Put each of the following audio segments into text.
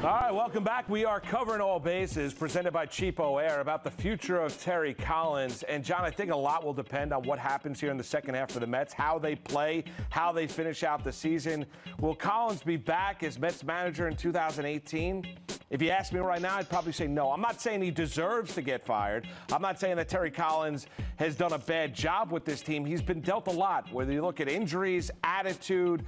All right, welcome back. We are covering all bases, presented by Cheapo Air, about the future of Terry Collins. And, John, I think a lot will depend on what happens here in the second half for the Mets, how they play, how they finish out the season. Will Collins be back as Mets manager in 2018? If you ask me right now, I'd probably say no. I'm not saying he deserves to get fired. I'm not saying that Terry Collins has done a bad job with this team. He's been dealt a lot, whether you look at injuries, attitude,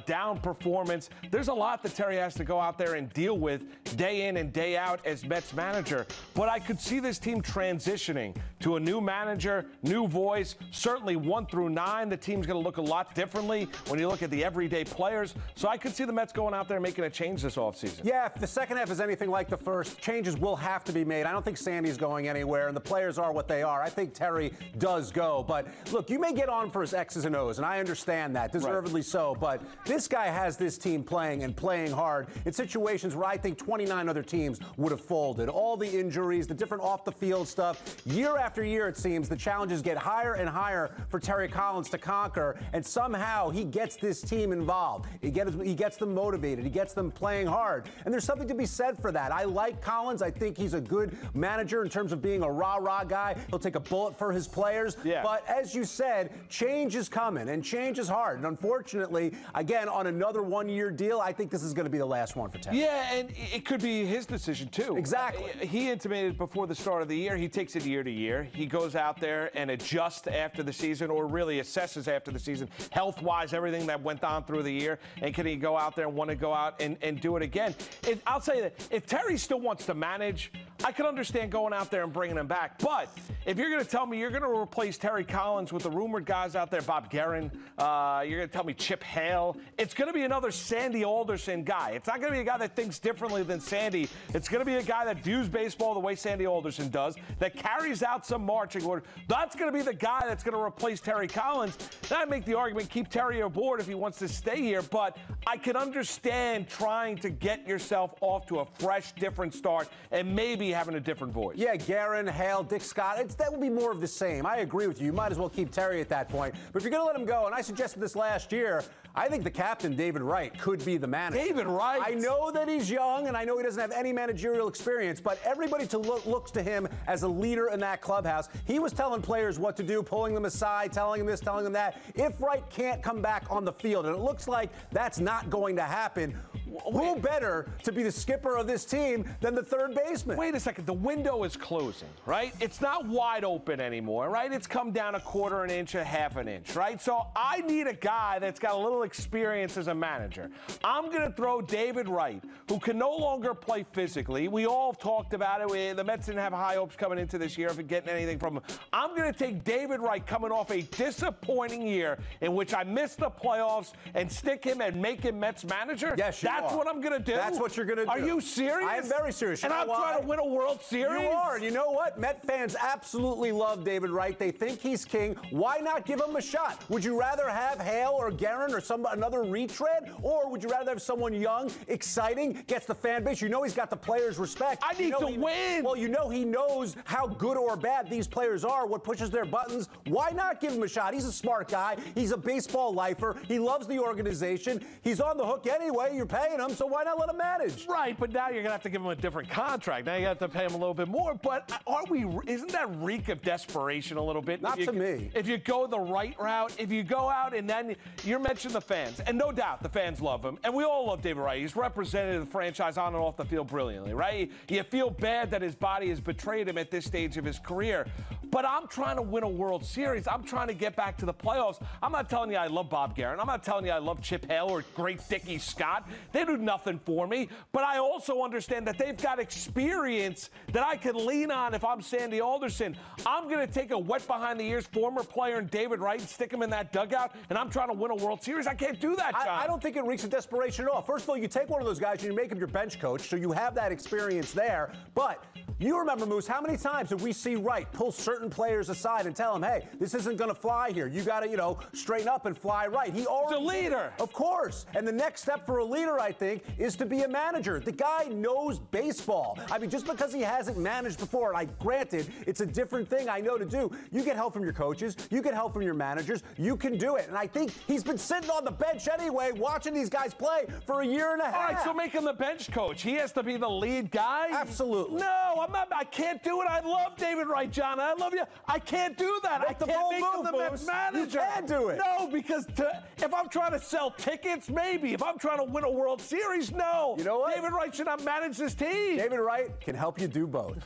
down performance. There's a lot that Terry has to go out there and deal with day in and day out as Mets manager. But I could see this team transitioning to a new manager, new voice. Certainly 1 through 9, the team's going to look a lot differently when you look at the everyday players. So I could see the Mets going out there and making a change this offseason. Yeah, if the second half is anything like the first, changes will have to be made. I don't think Sandy's going anywhere, and the players are what they are. I think Terry does go. But look, you may get on for his X's and O's, and I understand that, deservedly so. But this guy has this team playing and playing hard in situations where I think 29 other teams would have folded. All the injuries, the different off-the-field stuff. Year after year, it seems, the challenges get higher and higher for Terry Collins to conquer, and somehow he gets this team involved. He gets them motivated. He gets them playing hard. And there's something to be said for that. I like Collins. I think he's a good manager in terms of being a rah-rah guy. He'll take a bullet for his players. Yeah. But as you said, change is coming, and change is hard. And unfortunately, again, on another one-year deal, I think this is going to be the last one for Terry. Yeah, and it could be his decision, too. Exactly. He intimated before the start of the year, he takes it year to year. He goes out there and adjusts after the season, or really assesses after the season, health-wise, everything that went on through the year, and can he go out there and want to go out and do it again? I'll say that if Terry still wants to manage, I can understand going out there and bringing him back. But if you're going to tell me you're going to replace Terry Collins with the rumored guys out there, Bob Guerin, you're going to tell me Chip Hale, it's going to be another Sandy Alderson guy. It's not going to be a guy that thinks differently than Sandy. It's going to be a guy that views baseball the way Sandy Alderson does, that carries out some marching order. That's going to be the guy that's going to replace Terry Collins. Then I make the argument, keep Terry aboard if he wants to stay here. But I can understand trying to get yourself off to a fresh, different start and maybe having a different voice. Yeah, Guerin, Hale, Dick Scott, that would be more of the same. I agree with you. You might as well keep Terry at that point. But if you're going to let him go, and I suggested this last year, I think the captain, David Wright, could be the manager. David Wright? I know that he's young, and I know he doesn't have any managerial experience, but everybody looks to him as a leader in that clubhouse. He was telling players what to do, pulling them aside, telling them this, telling them that. If Wright can't come back on the field, and it looks like that's not going to happen, who better to be the skipper of this team than the third baseman? Wait a second. The window is closing, right? It's not wide open anymore, right? It's come down a quarter an inch, a half an inch, right? So I need a guy that's got a little experience as a manager. I'm going to throw David Wright, who can no longer play physically. We all talked about it. The Mets didn't have high hopes coming into this year of getting anything from him. I'm going to take David Wright coming off a disappointing year in which I missed the playoffs and stick him and make him Mets manager? Yes, That's what I'm going to do? That's what you're going to do. Are you serious? I am very serious. And I'm trying to win a World Series? You are. And you know what? Met fans absolutely love David Wright. They think he's king. Why not give him a shot? Would you rather have Hale or Guerin or another retread? Or would you rather have someone young, exciting, gets the fan base? You know he's got the players' respect. I need to win. Well, you know he knows how good or bad these players are, what pushes their buttons. Why not give him a shot? He's a smart guy. He's a baseball lifer. He loves the organization. He's on the hook anyway. You're paying him, so why not let him manage? Right, but now you're going to have to give him a different contract. Now you have to pay him a little bit more. But isn't that reek of desperation a little bit? Not to me. If you go the right route, if you go out and then you're mentioning the fans, and no doubt the fans love him, and we all love David Wright. He's represented the franchise on and off the field brilliantly, right? You feel bad that his body has betrayed him at this stage of his career. But I'm trying to win a World Series. I'm trying to get back to the playoffs. I'm not telling you I love Bob Guerin. I'm not telling you I love Chip Hale or great Dickie Scott. They do nothing for me. But I also understand that they've got experience that I can lean on if I'm Sandy Alderson. I'm going to take a wet behind the ears former player in David Wright and stick him in that dugout, and I'm trying to win a World Series. I can't do that, John. I don't think it reeks of desperation at all. First of all, you take one of those guys and you make him your bench coach, so you have that experience there. But you remember, Moose, how many times did we see Wright pull certain certain players aside and tell them, hey, this isn't going to fly here. You got to, straighten up and fly right. He already He's a leader. Of course. And the next step for a leader, I think, is to be a manager. The guy knows baseball. I mean, just because he hasn't managed before, and granted, it's a different thing I know to do. You get help from your coaches. You get help from your managers. You can do it. And I think he's been sitting on the bench anyway, watching these guys play for a year and a half. All right, so make him the bench coach. He has to be the lead guy? Absolutely. No, I'm not. I can't do it. I love David Wright, John. I love you. I can't do that. I can't make him the Mets manager. You can do it. No, because if I'm trying to sell tickets, maybe. If I'm trying to win a World Series, no. You know what? David Wright should not manage this team. David Wright can help you do both.